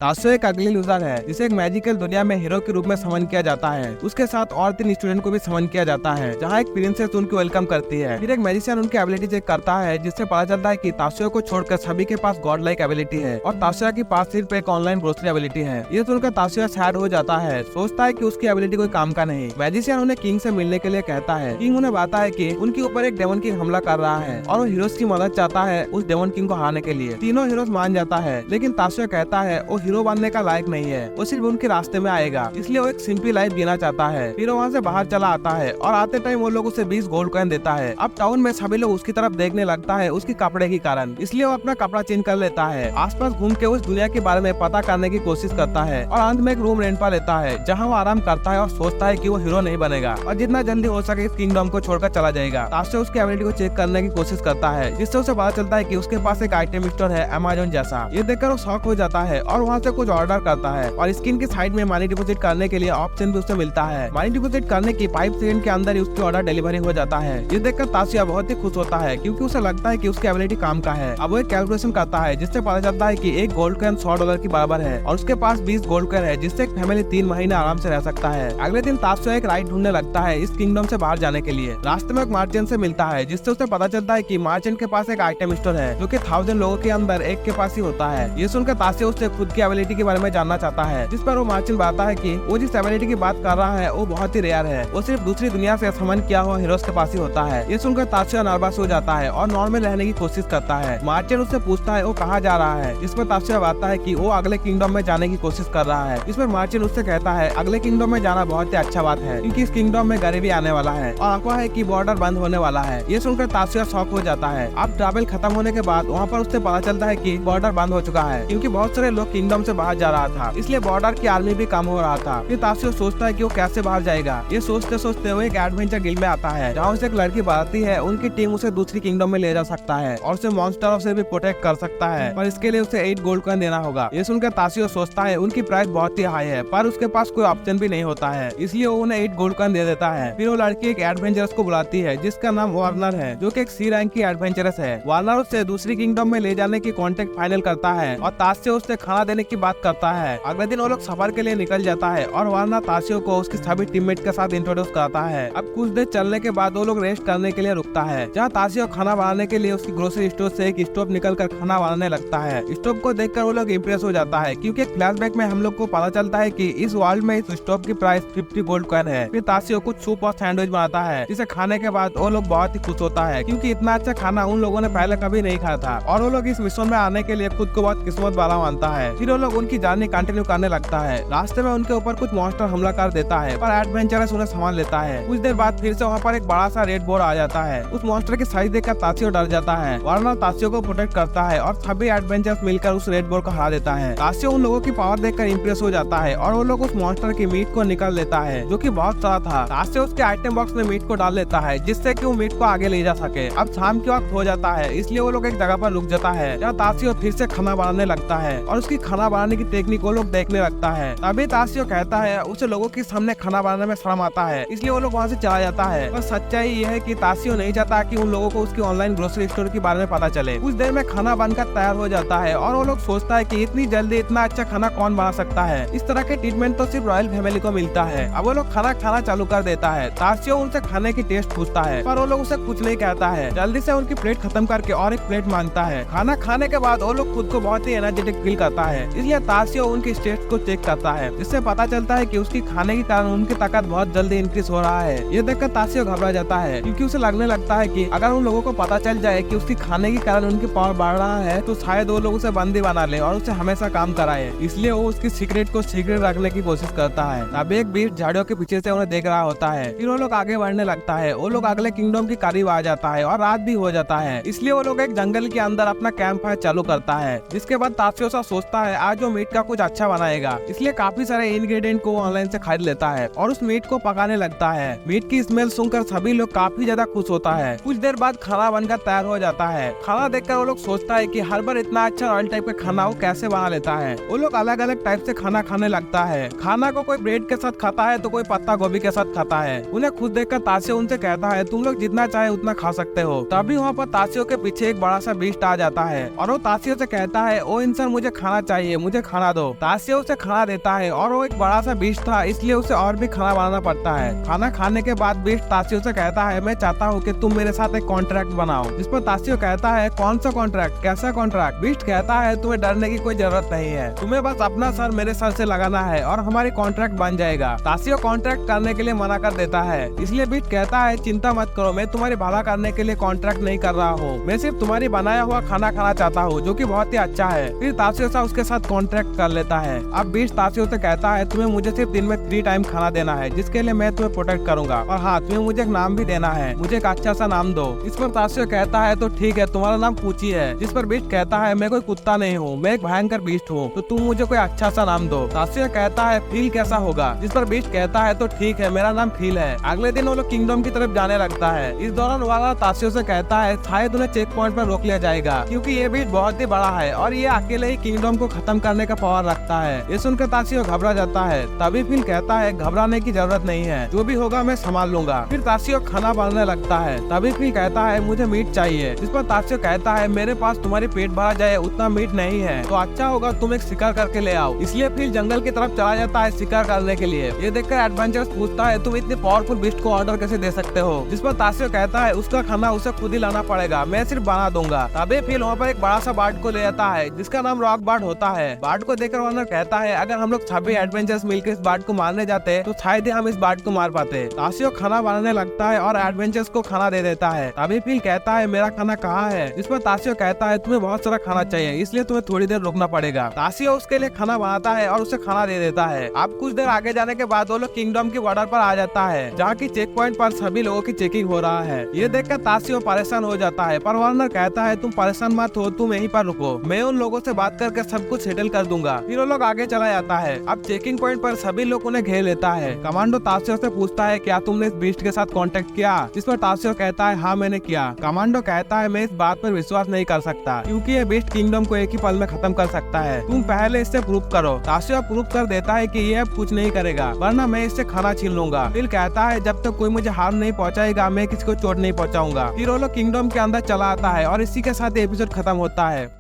ताशो एक अगली लूजर है जिसे एक मैजिकल दुनिया में हीरो के रूप में समन किया जाता है। उसके साथ और 3 स्टूडेंट को भी समन किया जाता है, जहाँ एक प्रिंसेस उनको वेलकम करती है। फिर एक मैजिशियन उनकी एबिलिटी चेक करता है, जिससे पता चलता है कि ताशो को छोड़कर सभी के पास गॉड लाइक एबिलिटी है और ताशो के पास सिर्फ एक ऑनलाइन ग्रोसरी एबिलिटी है। ये सुनकर ताशो सैड हो जाता है, सोचता है कि उसकी एबिलिटी कोई काम का नहीं। मैजिशियन उन्हें किंग से मिलने के लिए कहता है। किंग उन्हें बताता है कि उनके ऊपर एक डेमन किंग हमला कर रहा है और वो हीरोज की मदद चाहता है उस डेमन किंग को हराने के लिए। तीनों हीरोज मान जाता है, लेकिन ताशो कहता है वो हीरो बनने का लायक नहीं है, वो सिर्फ उनके रास्ते में आएगा, इसलिए वो एक सिंपल लाइफ जीना चाहता है। फिर वो वहाँ से बाहर चला आता है और आते टाइम वो लोग उसे 20 गोल्ड कॉइन देता है। अब टाउन में सभी लोग उसकी तरफ देखने लगता है उसकी कपड़े के कारण, इसलिए वो अपना कपड़ा चेंज कर लेता है। आसपास घूम के उस दुनिया के बारे में पता करने की कोशिश करता है और अंत में एक रूम रेंट पर लेता है, जहाँ वो आराम करता है और सोचता है कि वो हीरो नहीं बनेगा और जितना जल्दी हो सके इस किंगडम को छोड़कर चला जाएगा। ताशो उसकी एबिलिटी को चेक करने की कोशिश करता है, जिससे उसे पता चलता है कि उसके पास एक आइटम स्टोर है अमेज़न जैसा। ये देखकर वो शॉक हो जाता है और वहाँ से कुछ ऑर्डर करता है और स्क्रीन के साइड में मनी डिपॉजिट करने के लिए ऑप्शन भी उसे मिलता है। मनी डिपॉजिट करने की 5 सेकंड के अंदर ही उसकी ऑर्डर डिलीवरी हो जाता है। ये देखकर ताशो बहुत ही खुश होता है, क्योंकि उसे लगता है कि उसकी एबिलिटी काम का है। अब वो एक कैलकुलेशन करता है, जिससे पता चलता है कि एक गोल्ड कॉइन $100 के बराबर है और उसके पास 20 गोल्ड कॉइन है, जिससे एक फैमिली 3 महीने आराम से रह सकता है। अगले दिन ताशो एक राइड ढूंढने लगता है इस किंगडम से बाहर जाने के लिए। रास्ते में एक मार्चेंट से मिलता है, जिससे उसे पता चलता है कि मार्चेंट के पास एक आइटम स्टोर है, जो कि 1000 लोगों के अंदर एक के पास ही होता है। ये सुनकर ताशो उससे खुद की एबिलिटी के बारे में जानना चाहता है, जिस पर वो मार्चेंट बताता है कि वो जिस एबिलिटी की बात कर रहा है वो बहुत ही रेयर है, वो सिर्फ दूसरी दुनिया से समन किया हुआ हीरोज के पास ही होता है। ये सुनकर ताशो नर्वस हो जाता है और नॉर्मल रहने की कोशिश करता है। मार्चेंट उससे पूछता है वो कहाँ जा रहा है, जिस पर ताशो बताता है कि वो अगले किंगडम में जाने की कोशिश कर रहा है। इस पर मार्चेंट उससे कहता है अगले किंगडम में जाना बहुत ही अच्छा बात है, क्योंकि इस किंगडम में गरीबी आने वाला है और अफवाह है कि बॉर्डर बंद होने वाला है। ये सुनकर ताशो शॉक हो जाता है। अब ट्रैवल खत्म होने के बाद वहाँ पर उससे पता चलता है कि बॉर्डर बंद हो चुका है, क्योंकि बहुत सारे लोग किंगडम से बाहर जा रहा था, इसलिए बॉर्डर की आर्मी भी कम हो रहा था। फिर ताशो सोचता है कि वो कैसे बाहर जाएगा। ये सोचते सोचते वो एक एडवेंचर गिल्ड में आता है, जहाँ उसे एक लड़की बताती है उनकी टीम उसे दूसरी किंगडम में ले जा सकता है और उसे मॉन्स्टरों से भी प्रोटेक्ट कर सकता है, पर इसके लिए उसे 8 गोल्ड कॉइन देना होगा। ये सुनकर ताशो सोचता है उनकी प्राइस बहुत ही हाई है, पर उसके पास कोई ऑप्शन भी नहीं होता है, इसलिए वो उन्हें 8 गोल्ड कॉइन दे देता है। फिर वो लड़की एक एडवेंचरस को बुलाती है, जिसका नाम वार्नर है, जो कि एक सी रैंक की एडवेंचरस है। वार्नर उससे दूसरी किंगडम में ले जाने की कॉन्ट्रैक्ट फाइनल करता है और ताशो उससे खाना देने की बात करता है। अगले दिन वो लोग सफर के लिए निकल जाता है और वार्नर ताशो को उसके सभी टीममेट के साथ इंट्रोड्यूस करता है। अब कुछ देर चलने के बाद वो लोग रेस्ट करने के लिए रुकता है, जहाँ ताशो खाना बनाने के लिए उसकी ग्रोसरी स्टोर से एक स्टोव निकल कर खाना बनाने लगता है। स्टोव को देखकर वो लोग इम्प्रेस हो जाता है, क्योंकि एक फ्लैशबैक में हम लोग को पता चलता है कि इस वर्ल्ड में इस स्टोव की प्राइस 50 गोल्ड कॉइन है। फिर ताशो कुछ सूप और सैंडविच बनाता है, जिसे खाने के बाद वो लोग बहुत ही खुश होता है, क्योंकि इतना अच्छा खाना उन लोगों ने पहले कभी नहीं खाया था और वो लोग इस मिशन में आने के लिए खुद को बहुत किस्मत वाला मानता है। फिर वो लोग उनकी जर्नी कंटिन्यू करने लगता है। रास्ते में उनके ऊपर कुछ मॉन्स्टर हमला कर देता है, पर एडवेंचरस उन्हें संभाल लेता है। कुछ देर बाद फिर से वहाँ पर एक बड़ा सा रेड बोर्ड आ जाता है। उस मॉन्स्टर की साइज देखकर ताशो डर जाता है। वार्नर ताशो को प्रोटेक्ट करता है और सभी एडवेंचरस मिलकर उस रेड बोर्ड को हरा देता है। ताशो उन लोगों की पावर देखकर इंप्रेस हो जाता है और वो लोग उस मॉन्स्टर की मीट को निकाल लेता है, जो कि बहुत सारा था। ताशो उसके आइटम बॉक्स में मीट को डाल लेता है, जिससे कि वो मीट को आगे ले जा सके। अब शाम के वक्त हो जाता है, इसलिए वो लोग एक जगह पर रुक जाता है, जहाँ ताशो फिर से खाना बनाने लगता है और उसकी खाना बनाने की टेक्निक वो लोग देखने लगता है। तभी ताशो कहता है उसे लोगों के सामने खाना बनाने में शर्म आता है, इसलिए वो लोग वहाँ से चला जाता है। और सच्चाई ये है कि ताशो नहीं चाहता कि उन लोगों को उसकी ऑनलाइन ग्रोसरी स्टोर के बारे में पता चले। कुछ देर में खाना बनकर तैयार हो जाता है और वो लोग सोचता है कि इतनी जल्दी इतना अच्छा खाना कौन बना सकता है। इस तरह के ट्रीटमेंट तो सिर्फ रॉयल फैमिली को मिलता है। अब वो लोग खाना खाना चालू कर देता है। ताशो उनसे खाने की टेस्ट पूछता है, पर वो लोग उसे कुछ नहीं कहता है। जल्दी से उनकी प्लेट खत्म करके और एक प्लेट मांगता है। खाना खाने के बाद वो लोग खुद को बहुत ही एनर्जेटिक फील करता है, इसलिए ताशो उनकी स्टेट को चेक करता है, जिससे पता चलता है कि उसकी खाने के कारण उनकी ताकत बहुत जल्दी इंक्रीज हो रहा है। ये देखकर ताशो घबरा जाता है, क्योंकि उसे लगने लगता है कि अगर उन लोगों को पता चल जाए कि उसकी खाने के कारण उनकी पावर बढ़ रहा है, तो शायद वो लोग उसे बंदी बना ले और उसे हमेशा काम कराए। इसलिए वो उसकी सीक्रेट को सीक्रेट रखने की कोशिश करता है। अब एक बीस्ट झाड़ियों के पीछे से उन्हें देख रहा होता है। फिर वो लोग आगे बढ़ने लगता है। वो लोग अगले किंगडम के करीब आ जाता है और रात भी हो जाता है, इसलिए वो लोग एक जंगल के अंदर अपना कैंप फायर चालू करता है। जिसके बाद ताशो सोचता है आज वो मीट का कुछ अच्छा बनाएगा, इसलिए काफी सारे इंग्रेडिएंट को ऑनलाइन से खरीद लेता है और उस मीट को पकाने लगता है। मीट की स्मेल सुनकर सभी लोग काफी ज्यादा खुश होता है। कुछ देर बाद खाना बनकर तैयार हो जाता है। खाना देखकर वो लोग सोचता है कि हर बार इतना अच्छा रॉयल टाइप का खाना वो कैसे बना लेता है। वो लोग अलग अलग टाइप से खाना खाने लगता है। खाना को कोई ब्रेड के साथ खाता है तो कोई पत्ता गोभी के साथ खाता है। उन्हें खुद देखकर ताशो उनसे कहता है तुम लोग जितना चाहे उतना खा सकते हो। तभी वहाँ पर ताशो के पीछे एक बड़ा सा बीस्ट आ जाता है और वो ताशो से कहता है ओ इंसान मुझे खाना चाहिए। चाहिए, मुझे खाना दो। ताशिया उसे खाना देता है और वो एक बड़ा सा बीस्ट था, इसलिए उसे और भी खाना बनाना पड़ता है। खाना खाने के बाद बीस्ट ताशिया से कहता है, मैं चाहता हूँ कि तुम मेरे साथ एक कॉन्ट्रैक्ट बनाओ। जिस पर ताशिया कहता है, कौन सा कॉन्ट्रैक्ट, कैसा कॉन्ट्रैक्ट? बीस्ट कहता है, तुम्हें डरने की कोई जरूरत नहीं है, तुम्हें बस अपना सर मेरे सर से लगाना है और हमारी कॉन्ट्रैक्ट बन जाएगा। ताशिया कॉन्ट्रैक्ट करने के लिए मना कर देता है, इसलिए बीस्ट कहता है, चिंता मत करो, मैं तुम्हारी भला करने के लिए कॉन्ट्रैक्ट नहीं कर रहा हूँ, मैं सिर्फ तुम्हारी बनाया हुआ खाना खाना चाहता हूँ, जो कि बहुत ही अच्छा है। फिर ताशिया उसके साथ कॉन्ट्रैक्ट कर लेता है। अब बीस्ट ताशिया से कहता है, तुम्हें मुझे सिर्फ दिन में 3 टाइम खाना देना है, जिसके लिए मैं तुम्हें प्रोटेक्ट करूंगा, और हाँ, तुम्हें मुझे एक नाम भी देना है, मुझे एक अच्छा सा नाम दो। इस पर ताशिया कहता है, तो ठीक है, तुम्हारा नाम पूछी है। जिस पर बीस्ट कहता है, मैं कोई कुत्ता नहीं हूँ, मैं एक भयंकर बीस्ट हूँ, तो तुम मुझे कोई अच्छा सा नाम दो। ताशिया कहता है, फील कैसा होगा? जिस पर बीस्ट कहता है, तो ठीक है, मेरा नाम फील है। अगले दिन वो लोग किंगडम की तरफ जाने लगता है। इस दौरान वाला ताशिया से कहता है, शायद उन्हें चेक पॉइंट पर रोक लिया जाएगा, क्योंकि ये बीस्ट बहुत ही बड़ा है और ये अकेले ही किंगडम को खत्म करने का पावर रखता है। ये सुनकर ताशिया घबरा जाता है। तभी फील कहता है, घबराने की जरूरत नहीं है, जो भी होगा मैं संभाल लूंगा। फिर ताशिया खाना बनाने लगता है। तभी फील कहता है, मुझे मीट चाहिए। जिस पर ताशिया कहता है, मेरे पास तुम्हारी पेट भरा जाए उतना मीट नहीं है, तो अच्छा होगा तुम एक शिकार करके ले आओ। इसलिए फील जंगल की तरफ चला जाता है शिकार करने के लिए। ये देखकर एडवेंचर्स पूछता है, तुम इतने पावरफुल बीस्ट को ऑर्डर कैसे दे सकते हो? जिस पर ताशिया कहता है, उसका खाना उसे खुद ही लाना पड़ेगा, मैं सिर्फ बना दूंगा। तभी फील वहाँ पर एक बड़ा सा बार्ड को ले आता है, जिसका नाम रॉक बार्ड होता है। बार्ड को देखकर वार्नर कहता है, अगर हम लोग सभी एडवेंचर्स मिलकर इस बार्ड को मारने जाते तो शायद ही हम इस बार्ड को मार पाते। ताशिया खाना बनाने लगता है और एडवेंचर्स को खाना दे देता है। तभी फील कहता है, मेरा खाना कहाँ है? जिस पर ताशिया कहता है, तुम्हें बहुत सारा खाना चाहिए, इसलिए तुम्हें थोड़ी देर रुकना पड़ेगा। ताशिया उसके लिए खाना बनाता है और उसे खाना दे देता है। अब कुछ देर आगे जाने के बाद वो लोग किंगडम की बॉर्डर पर आ जाता है, जहाँ की चेक पॉइंट पर सभी लोगों की चेकिंग हो रहा है। ये देखकर ताशिया परेशान हो जाता है, पर वार्नर कहता है, तुम परेशान मत हो, तुम यहीं पर रुको, मैं उन लोगों से बात करके सब कुछ सेटल कर दूंगा। फिर वो लोग आगे चला जाता है। अब चेकिंग पॉइंट पर सभी लोग उन्हें घेर लेता है। कमांडो ताशिया से पूछता है, क्या तुमने इस बीस्ट के साथ कांटेक्ट किया? जिस पर ताशिया कहता है, हाँ मैंने किया। कमांडो कहता है, मैं इस बात पर विश्वास नहीं कर सकता, क्योंकि ये बीस्ट किंगडम को एक ही पल में खत्म कर सकता है, तुम पहले इससे प्रूव करो। ताशिया प्रूव कर देता है कि ये अब कुछ नहीं करेगा, वरना मैं इससे खाना छीन लूंगा। फिर कहता है, जब तक कोई मुझे हार्म नहीं पहुंचाएगा, मैं किसी को चोट नहीं पहुंचाऊंगा। फिर वो लोग किंगडम के अंदर चला आता है और इसी के साथ एपिसोड खत्म होता है।